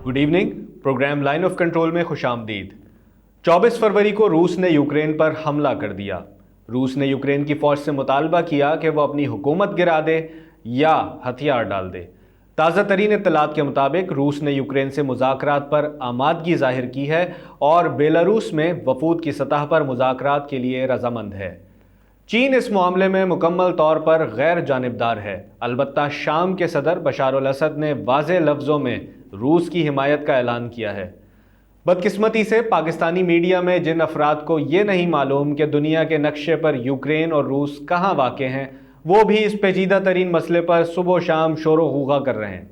Good evening. Program line of control में खुशामदीद। 24 फरवरी को रूस ने यूक्रेन पर हमला कर दिया। रूस ने यूक्रेन की फौज से मुतालबा किया कि वह अपनी हुकूमत गिरा दे या हथियार डाल दे। ताज़ा तरीन इत्तलात के मुताबिक रूस ने यूक्रेन से मुज़ाकरात पर आमादगी जाहिर की है और बेलारूस में वफूद की सतह पर मुज़ाकरात के लिए रजामंद है। चीन इस मामले में मुकम्मल तौर पर गैर जानिबदार है। अलबत्ता शाम के सदर बशार अल असद ने वाज़े लफ्ज़ों में रूस की हिमायत का ऐलान किया है। बदकिस्मती से पाकिस्तानी मीडिया में जिन अफराद को ये नहीं मालूम कि दुनिया के नक्शे पर यूक्रेन और रूस कहाँ वाक़ हैं, वो भी इस पेचीदा तरीन मसले पर सुबह शाम शोर गुगा कर रहे हैं।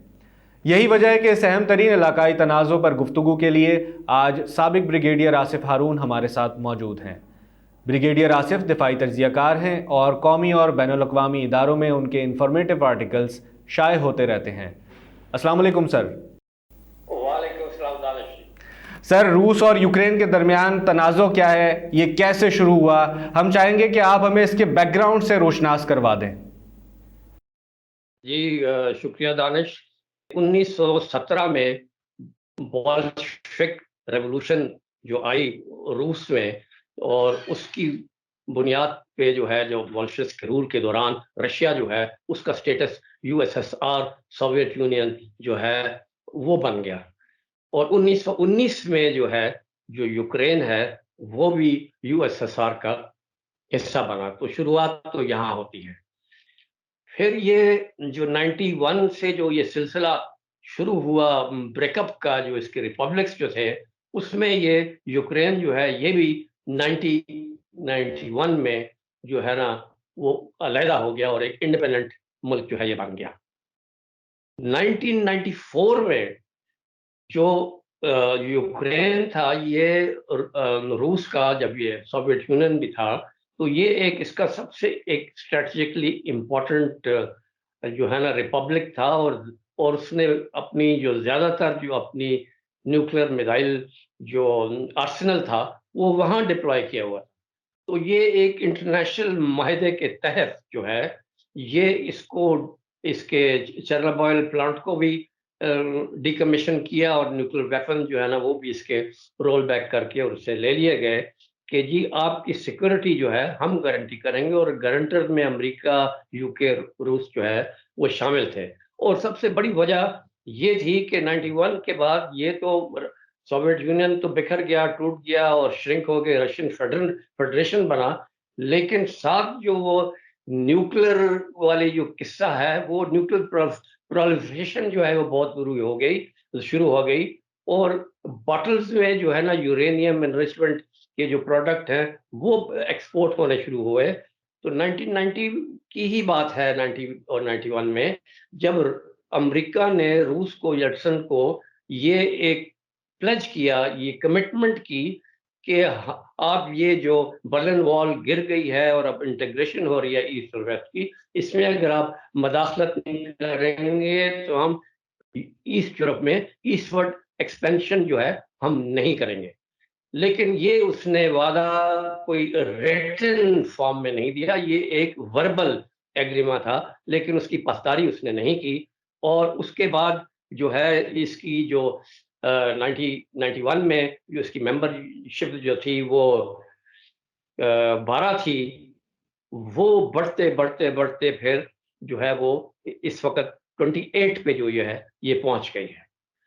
यही वजह है कि इस अहम तरीन इलाकाई तनाज़ों पर गुफ्तगू के लिए आज साबिक ब्रिगेडियर आसिफ हारून हमारे साथ मौजूद हैं। ब्रिगेडियर आसिफ दिफाई तज्ज़ियाकार हैं और कौमी और बैनुल-अक़वामी इदारों में उनके इंफॉर्मेटिव आर्टिकल्स शाये होते रहते हैं। अस्सलाम वालेकुम सर। वालेकुम अस्सलाम दानिश। सर, रूस और यूक्रेन के दरमियान तनाज़ो क्या है, ये कैसे शुरू हुआ? हम चाहेंगे कि आप हमें इसके बैकग्राउंड से रोशनास करवा दें। जी शुक्रिया दानिश। 1917 में बॉल्शेविक रेवोल्यूशन जो आई रूस में, और उसकी बुनियाद पे जो है, जो बॉल्शेविक रूल के दौरान रशिया जो है उसका स्टेटस यूएसएसआर, सोवियत यूनियन जो है वो बन गया। और 1919 में जो है, जो यूक्रेन है वो भी यूएसएसआर का हिस्सा बना। तो शुरुआत तो यहाँ होती है। फिर ये जो 91 से जो ये सिलसिला शुरू हुआ ब्रेकअप का, जो इसके रिपब्लिक्स जो थे, उसमें ये यूक्रेन जो है ये भी 1991 में जो है ना वो अलहदा हो गया और एक इंडिपेंडेंट मुल्क जो है ये बन गया। 1994 में जो यूक्रेन था ये रूस का, जब ये सोवियत यूनियन भी था, तो ये एक इसका सबसे एक स्ट्रेटेजिकली इम्पोर्टेंट जो है ना रिपब्लिक था। और उसने अपनी जो ज़्यादातर जो अपनी न्यूक्लियर मिसाइल जो आर्सेनल था वो वहाँ डिप्लॉय किया हुआ। तो ये एक इंटरनेशनल माहदे के तहत जो है ये इसको, इसके चेरनोबिल प्लांट को भी डिकमीशन किया, और न्यूक्लियर वेपन जो है ना वो भी इसके रोल बैक करके और उससे ले लिए गए कि जी आपकी सिक्योरिटी जो है हम गारंटी करेंगे। और गारंटर में अमेरिका, यूके, रूस जो है वो शामिल थे। और सबसे बड़ी वजह ये थी कि 91 के बाद ये तो सोवियत यूनियन तो बिखर गया, टूट गया और श्रिंक हो गए, रशियन फेडरेशन बना। लेकिन साथ जो वो न्यूक्लियर वाली जो किस्सा है, वो न्यूक्लियर प्रोलिफरेशन जो है वो बहुत शुरू हो गई। और बॉटल्स में जो है ना यूरेनियम एनरिचमेंट के जो प्रोडक्ट हैं वो एक्सपोर्ट होने शुरू हुए। तो 1990 की ही बात है, 90 और 91 में, जब अमेरिका ने रूस को, यल्त्सिन को ये एक प्लेज किया, ये कमिटमेंट की कि आप ये जो बर्लिन वॉल गिर गई है और अब इंटीग्रेशन हो रही है ईस्ट और वेस्ट की, इसमें अगर आप मदाखलत नहीं करेंगे तो हम ईस्ट यूरोप में ईस्टवर्ड एक्सपेंशन जो है हम नहीं करेंगे। लेकिन ये उसने वादा कोई रिटन फॉर्म में नहीं दिया, ये एक वर्बल एग्रीमेंट था, लेकिन उसकी पासदारी उसने नहीं की। और उसके बाद जो है इसकी जो 1991 में जो इसकी मेंबरशिप जो थी वो 12 थी, वो बढ़ते बढ़ते बढ़ते फिर जो है वो इस वक्त 28 पे जो ये है ये पहुंच गई है।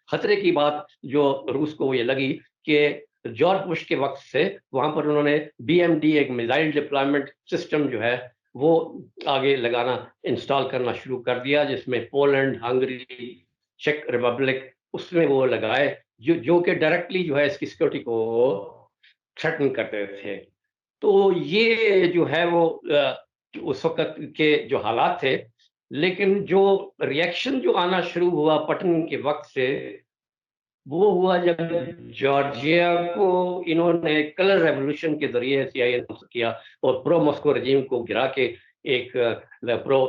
खतरे की बात जो रूस को ये लगी कि जॉर्ज बुश के वक्त से वहां पर उन्होंने बीएमडी, एक मिसाइल डिप्लॉयमेंट सिस्टम जो है वो आगे लगाना, इंस्टॉल करना शुरू कर दिया, जिसमें पोलैंड, हंगरी, चेक रिपब्लिक उसमें वो लगाए, जो कि डायरेक्टली जो है इसकी सिक्योरिटी को थ्रेटन करते थे। तो ये जो है वो उस वक़्त के जो हालात थे। लेकिन जो रिएक्शन जो आना शुरू हुआ पतन के वक़्त से, वो हुआ जब जॉर्जिया को इन्होंने कलर रेवोल्यूशन के ज़रिए सीआईए ने किया और प्रो मॉस्को रजीम को गिरा के एक प्रो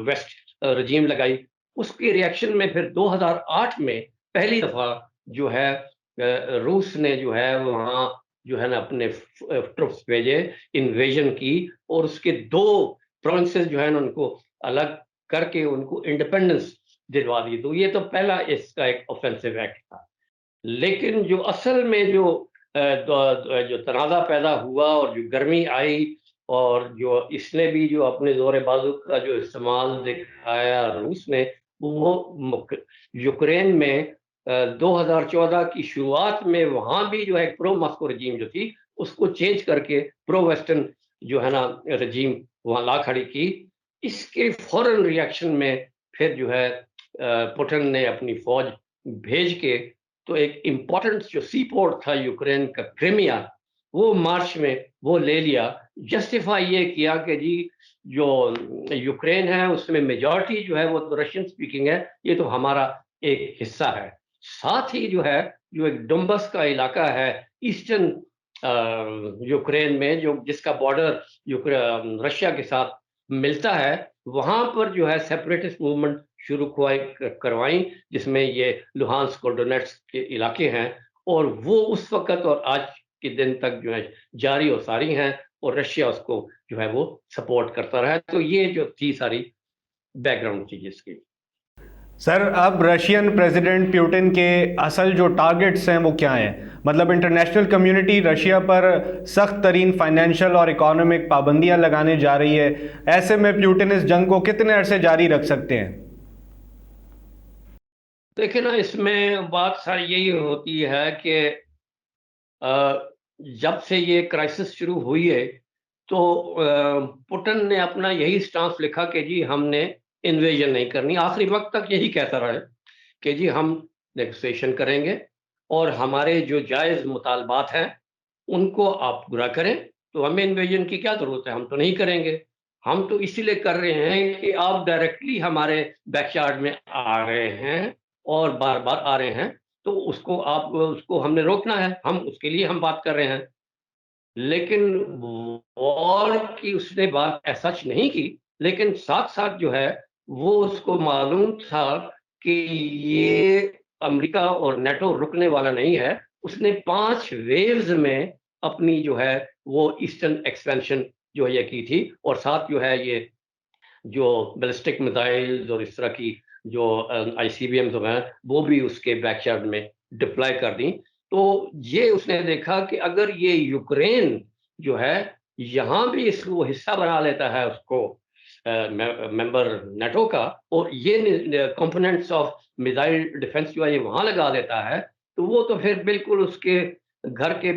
वेस्ट रजीम लगाई। उसके रिएक्शन में फिर 2008 में पहली दफ़ा जो है रूस ने जो है वहाँ जो है ना अपने ट्रुप्स भेजे, इन्वेजन की, और उसके 2 प्रोविंसेस जो है ना उनको अलग करके उनको इंडिपेंडेंस दिलवा दी। तो ये तो पहला इसका एक ऑफेंसिव एक्ट था। लेकिन जो असल में जो तनाज़ा पैदा हुआ और जो गर्मी आई और जो इसने भी जो अपने ज़ोर बाज़ु का जो इस्तेमाल दिखाया रूस ने, वो यूक्रेन में 2014 की शुरुआत में वहाँ भी जो है प्रो मॉस्को रजीम जो थी, उसको चेंज करके प्रो वेस्टर्न जो है ना रजीम वहाँ ला खड़ी की। इसके फ़ौरन रिएक्शन में फिर जो है पुतिन ने अपनी फ़ौज भेज के तो एक इम्पोर्टेंट जो सी पोर्ट था यूक्रेन का क्रीमिया, वो मार्च में वो ले लिया। जस्टिफाई ये किया कि जी जो यूक्रेन है उसमें मेजॉरिटी जो है वो तो रशियन स्पीकिंग है, ये तो हमारा एक हिस्सा है। साथ ही जो है जो एक डोंबस का इलाका है ईस्टर्न यूक्रेन में जो जिसका बॉर्डर रशिया के साथ मिलता है, वहाँ पर जो है सेपरेटिस्ट मूवमेंट शुरू करवाई, जिसमें ये लुहांस्क और डोनेट्स्क के इलाके हैं और वो उस वक़्त और आज के दिन तक जो है जारी और सारी हैं और रशिया उसको जो है वो सपोर्ट करता रहा है। तो ये जो थी सारी बैकग्राउंड थी जिसकी। सर, अब रशियन प्रेसिडेंट पुतिन के असल जो टारगेट्स हैं वो क्या हैं? मतलब इंटरनेशनल कम्युनिटी रशिया पर सख्त तरीन फाइनेंशियल और इकोनॉमिक पाबंदियां लगाने जा रही है। ऐसे में पुतिन इस जंग को कितने अरसे जारी रख सकते हैं? देखिए ना, इसमें बात सारी यही होती है कि जब से ये क्राइसिस शुरू हुई है तो पुतिन ने अपना यही स्टांस लिखा कि जी हमने इन्वेजन नहीं करनी। आखिरी वक्त तक यही कहता रहा है कि जी हम नेगोशिएशन करेंगे और हमारे जो जायज़ मुतालबात हैं उनको आप पूरा करें, तो हमें इन्वेजन की क्या ज़रूरत है, हम तो नहीं करेंगे। हम तो इसीलिए कर रहे हैं कि आप डायरेक्टली हमारे बैकयार्ड में आ रहे हैं और बार-बार आ रहे हैं, तो उसको हमने रोकना है, उसके लिए हम बात कर रहे हैं। लेकिन वॉर की उसने बात एज़ सच नहीं की, लेकिन साथ-साथ जो है, वो उसको मालूम था कि ये अमेरिका और नेटो रुकने वाला नहीं है। उसने 5 वेव्स में अपनी जो है, वो ईस्टर्न एक्सपेंशन जो है ये की थी और साथ जो है ये जो बैलिस्टिक मिसाइल्स और इस तरह की जो आईसीबीएम जो हैं, वो भी उसके बैकयार्ड में डिप्लॉय कर दी। तो ये उसने देखा कि अगर ये यूक्रेन जो है, यहाँ भी इसको हिस्सा बना लेता है उसको मेंबर नेटो का और ये कंपोनेंट्स ऑफ मिसाइल डिफेंस जो है ये वहाँ लगा देता है, तो वो तो फिर बिल्कुल उसके घर के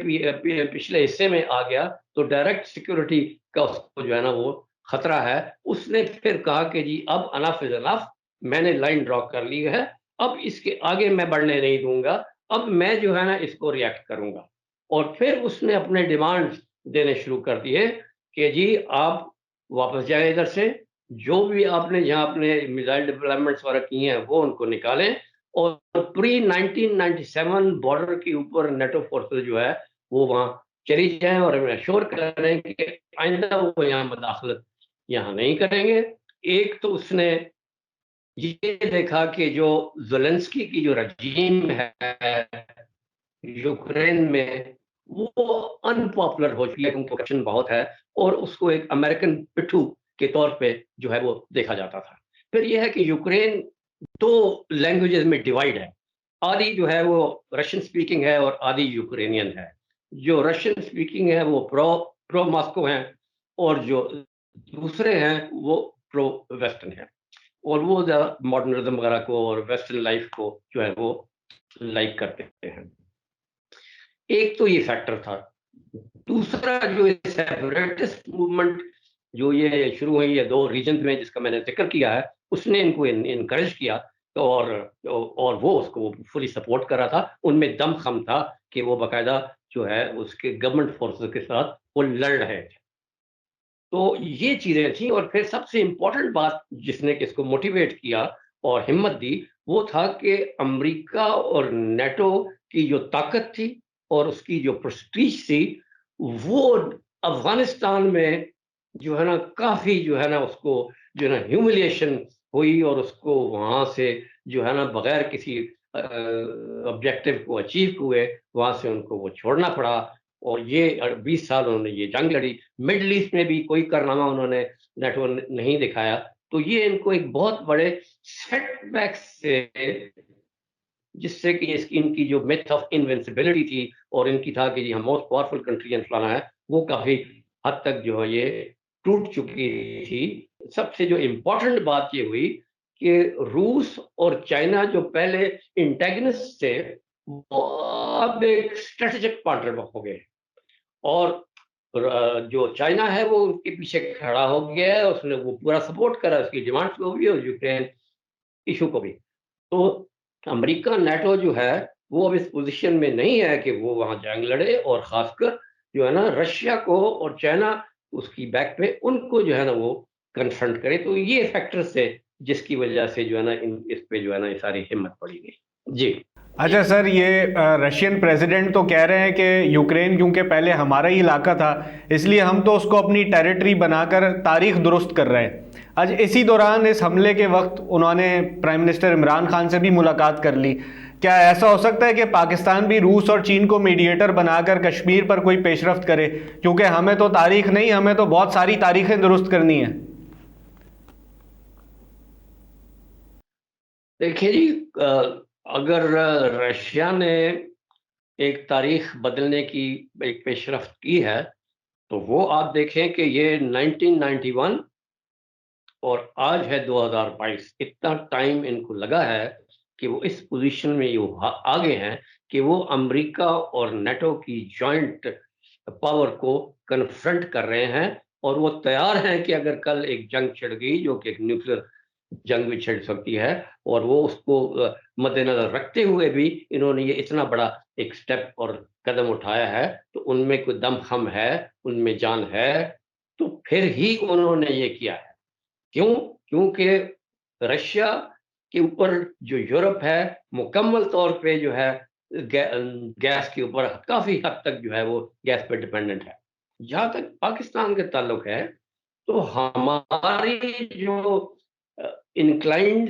पिछले हिस्से में आ गया, तो डायरेक्ट सिक्योरिटी का उसको जो है ना वो खतरा है। उसने फिर कहा कि जी अब एनफ इज़ एनफ, मैंने लाइन ड्रॉ कर ली है, अब इसके आगे मैं बढ़ने नहीं दूँगा, अब मैं जो है ना इसको रिएक्ट करूँगा। और फिर उसने अपने डिमांड्स देने शुरू कर दिए कि जी आप वापस जाएँ इधर से, जो भी आपने जहाँ अपने मिसाइल डेवलपमेंट्स वगैरह किए हैं वो उनको निकालें और प्री 1997 बॉर्डर के ऊपर नेटो फोर्सेस जो है वो वहाँ चली जाएँ और हमें एश्योर करें कि आइंदा वो यहाँ मदाखलत यहाँ नहीं करेंगे। एक तो उसने ये देखा कि जो ज़ेलेंस्की की जो रजीम है यूक्रेन में, वो अनपॉपुलर हो चुकी है, उनको करप्शन बहुत है और उसको एक अमेरिकन पिट्ठू के तौर पे जो है वो देखा जाता था। फिर ये है कि यूक्रेन 2 लैंग्वेजेज़ में डिवाइड है। आधी जो है वो रशियन स्पीकिंग है और आधी यूक्रेनियन है। जो रशियन स्पीकिंग है वो प्रो प्रो मॉस्को हैं और जो दूसरे हैं वो प्रो वेस्टर्न हैं और वो ज़्यादा मॉडर्निज़्म वगैरह को और वेस्टर्न लाइफ़ को जो है वो लाइक करते हैं। एक तो ये फैक्टर था। दूसरा जो सेपरेटिस्ट मूवमेंट जो ये शुरू हुई है 2 रीजन्स में जिसका मैंने ज़िक्र किया है, उसने इनको एनकरेज किया तो और वो उसको फुली सपोर्ट कर रहा था। उनमें दम-खम था कि वो बाकायदा जो है उसके गवर्नमेंट फोर्सेस के साथ वो लड़ रहे थे। तो ये चीज़ें थी और फिर सबसे इम्पोर्टेंट बात जिसने कि इसको मोटिवेट किया और हिम्मत दी, वो था कि अमेरिका और नेटो की जो ताकत थी और उसकी जो प्रेस्टीज थी, वो अफ़गानिस्तान में जो है ना काफ़ी जो है ना उसको जो है ना ह्यूमिलिएशन हुई और उसको वहाँ से जो है ना बगैर किसी ऑब्जेक्टिव को अचीव हुए, वहाँ से उनको वो छोड़ना पड़ा और ये 20 साल उन्होंने ये जंग लड़ी। मिडल ईस्ट में भी कोई कारनामा उन्होंने नेटो ने नहीं दिखाया, तो ये इनको एक बहुत बड़े सेटबैक से, जिससे कि इसकी इनकी जो मिथ ऑफ इनविंसिबिलिटी थी और इनकी था कि जी हम मोस्ट पावरफुल कंट्री एंड फलाना है, वो काफी हद तक जो है ये टूट चुकी थी। सबसे जो इम्पोर्टेंट बात ये हुई कि रूस और चाइना जो पहले एंटेगनिस्ट थे, वो अब एक स्ट्रेटेजिक पार्टनर हो गए। और जो चाइना है वो उनके पीछे खड़ा हो गया है, उसने वो पूरा सपोर्ट करा उसकी डिमांड्स को भी और यूक्रेन इशू को भी। तो अमेरिका नेटो जो है वो अब इस पोजीशन में नहीं है कि वो वहां जंग लड़े, और खासकर जो है ना रशिया को और चाइना उसकी बैक पे उनको जो है ना वो कन्फ्रंट करे। तो ये फैक्टर्स है जिसकी वजह से जो है ना इस पे जो है ना ये सारी हिम्मत पड़ी गई। जी अच्छा सर, ये रशियन प्रेसिडेंट तो कह रहे हैं कि यूक्रेन क्योंकि पहले हमारा ही इलाका था, इसलिए हम तो उसको अपनी टेरिटरी बनाकर तारीख दुरुस्त कर रहे हैं। आज इसी दौरान इस हमले के वक्त उन्होंने प्राइम मिनिस्टर इमरान खान से भी मुलाकात कर ली। क्या ऐसा हो सकता है कि पाकिस्तान भी रूस और चीन को मीडिएटर बनाकर कश्मीर पर कोई पेशरफ्त करे? क्योंकि हमें तो तारीख नहीं, हमें तो बहुत सारी तारीखें दुरुस्त करनी है। देखिए जी, अगर रशिया ने एक तारीख बदलने की एक पेशरफ्त की है, तो वो आप देखें कि ये 1991 और आज है 2022, इतना टाइम इनको लगा है कि वो इस पोजीशन में ये आ गए हैं कि वो अमेरिका और नेटो की जॉइंट पावर को कन्फ्रंट कर रहे हैं। और वो तैयार हैं कि अगर कल एक जंग छिड़ गई, जो कि एक न्यूक्लियर जंग भी छिड़ सकती है, और वो उसको मद्देनजर रखते हुए भी इन्होंने ये इतना बड़ा एक स्टेप और कदम उठाया है, तो उनमें कोई दमखम है, उनमें जान है, तो फिर ही उन्होंने ये किया है। क्यों? क्योंकि रशिया के ऊपर जो यूरोप है मुकम्मल तौर पे जो है गैस के ऊपर काफी हद तक जो है वो गैस पे डिपेंडेंट है। जहां तक पाकिस्तान के ताल्लुक है, तो हमारी जो इंक्लाइंड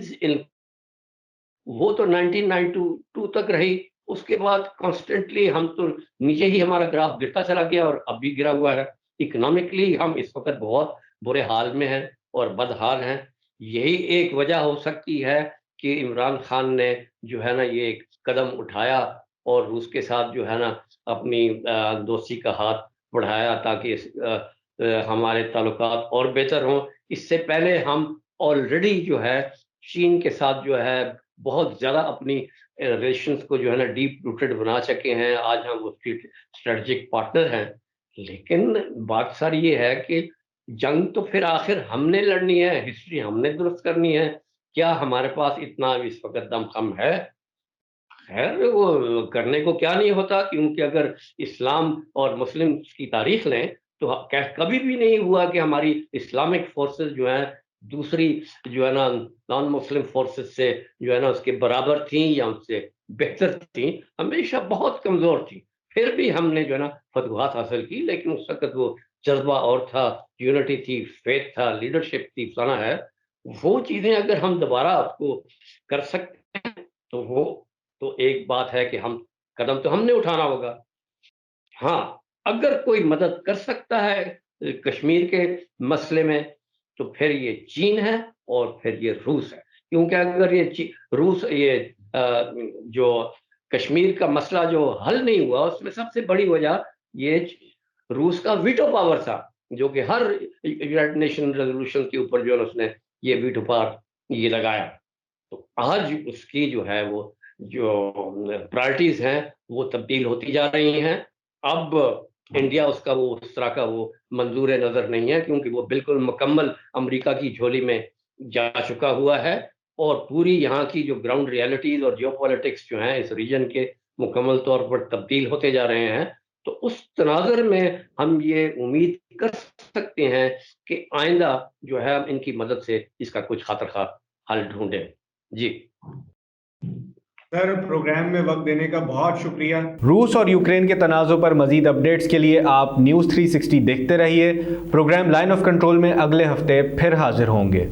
वो तो 1992 तक रही। उसके बाद कॉन्स्टेंटली हम तो नीचे ही हमारा ग्राफ गिरता चला गया और अब भी गिरा हुआ है। इकोनॉमिकली हम इस वक्त बहुत बुरे हाल में हैं और बदहाल हैं। यही एक वजह हो सकती है कि इमरान खान ने जो है ना ये एक कदम उठाया और रूस के साथ जो है ना अपनी दोस्ती का हाथ बढ़ाया, ताकि हमारे ताल्लुकात और बेहतर हों। इससे पहले हम ऑलरेडी जो है चीन के साथ जो है बहुत ज़्यादा अपनी रिलेशंस को जो है ना डीप रूटेड बना सके हैं। आज हम उसकी स्ट्रेटजिक पार्टनर हैं। लेकिन बात सारी ये है कि जंग तो फिर आखिर हमने लड़नी है, हिस्ट्री हमने दुरुस्त करनी है। क्या हमारे पास इतना इस वक्त दमखम है? खैर, वो करने को क्या नहीं होता, क्योंकि अगर इस्लाम और मुस्लिम की तारीख लें तो कभी भी नहीं हुआ कि हमारी इस्लामिक फोर्सेस जो हैं दूसरी जो है ना नॉन मुस्लिम फोर्सेस से जो है ना उसके बराबर थी या उनसे बेहतर थी। हमेशा बहुत कमजोर थी, फिर भी हमने जो है ना फतवाहत हासिल की। लेकिन उस वक्त वो जज्बा और था, यूनिटी थी, फेथ था, लीडरशिप थी, फलाना है। वो चीजें अगर हम दोबारा आपको कर सकते हैं, तो वो तो एक बात है कि हम कदम तो हमने उठाना होगा। हाँ, अगर कोई मदद कर सकता है कश्मीर के मसले में, तो फिर ये चीन है और फिर ये रूस है। क्योंकि अगर ये रूस ये जो कश्मीर का मसला जो हल नहीं हुआ, उसमें सबसे बड़ी वजह ये रूस का वीटो पावर था, जो कि हर यूनाइटेड नेशन रेजोल्यूशन के ऊपर जो है उसने ये वीटो पावर ये लगाया। तो आज उसकी जो है वो जो प्रायोरिटीज हैं वो तब्दील होती जा रही हैं। अब इंडिया उसका वो उस तरह का वो मंजूर नजर नहीं है, क्योंकि वो बिल्कुल मुकम्मल अमेरिका की झोली में जा चुका हुआ है। और पूरी यहाँ की जो ग्राउंड रियलिटीज और जियोपॉलिटिक्स जो हैं इस रीजन के मुकम्मल तौर पर तब्दील होते जा रहे हैं। तो उस तनाज़ुर में हम ये उम्मीद कर सकते हैं कि आइंदा जो है हम इनकी मदद से इसका कुछ खातिर हल ढूंढें। जी सर, प्रोग्राम में वक्त देने का बहुत शुक्रिया। रूस और यूक्रेन के तनाज़ों पर मजीद अपडेट्स के लिए आप न्यूज़ 360 देखते रहिए। प्रोग्राम लाइन ऑफ कंट्रोल में अगले हफ्ते फिर हाजिर होंगे।